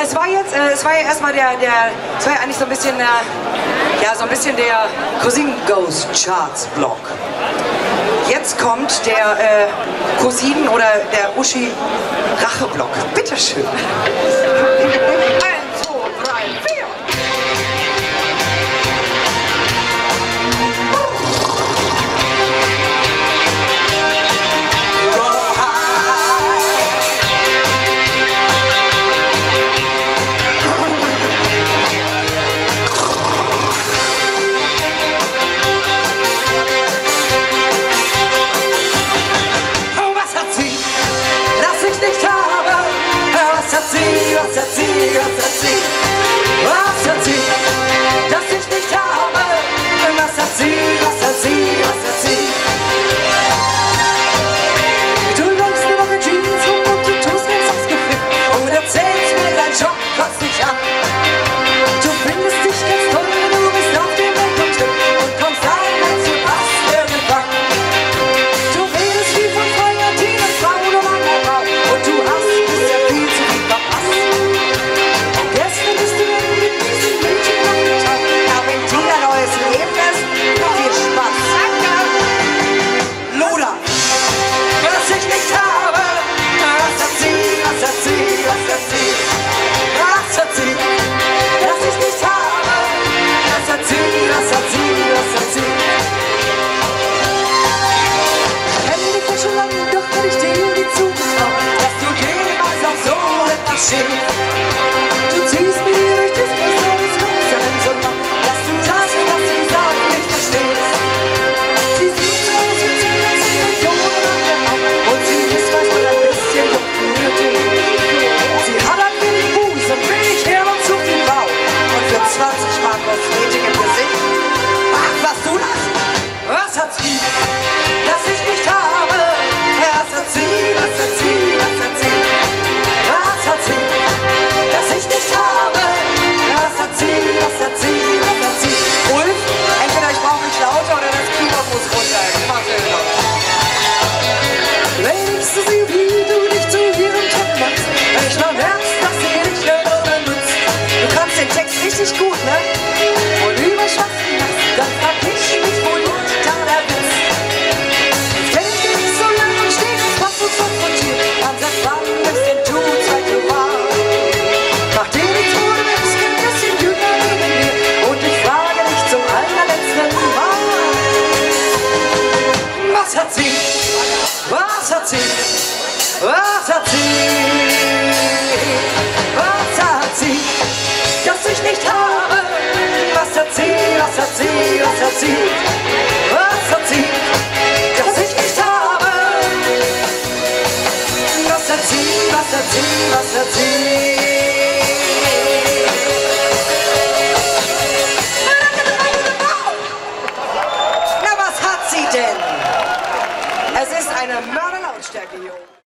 es war ja erstmal es war ja eigentlich so ein bisschen, ja, so ein bisschen der Cousin Goes Charts Block. Jetzt kommt der Cousinen oder der Uschi Racheblock. Bitteschön. 1, 2, 3, 4. Du ziehst mir durch das Wasser so lang, dass du das, was sie sagt, nicht verstehst. Sie sieht so aus wie 10 Millionen Jahre und sie ist fast ein bisschen jung. Sie hat ein wenig Buß und wenig Hirn und zu viel Bauch und für 20 Mark Kosmetik im Gesicht. Ach, was du das? Was hat sie, das ich nicht habe? Was hat sie, was hat sie, was hat sie? Was hat sie, das ich nicht habe? Was hat sie, was hat sie, was hat sie? Ulf, entweder ich brauche mich lauter oder das Keyboard muss runter. Ich mach selber. Wenn ich so sehe, wie du dich zu ihrem Top machst, wenn ich mal merkst, dass sie dich nur benutzt. Du kannst den Text richtig gut, ne? Und über Schwachsinn machst, dann frag ich mich, wo liegt da der Witz? Wenn ich dich so lang und stets was du so von dir, dann sag wann bist denn du Zeit gewahr? Mach dir nichts, wo du bist, ein bisschen jünger neben mir und ich frage dich zum allerletzten Mal. Was hat sie? Was hat sie? Was hat sie? Was hat sie, das ich nicht habe? Was hat sie? Was hat sie? Was hat sie? Was hat sie, das ich nicht habe? Was hat sie? Was hat sie? Was hat sie? Na, was hat sie denn? Es ist eine Mörderlautstärke, Junge.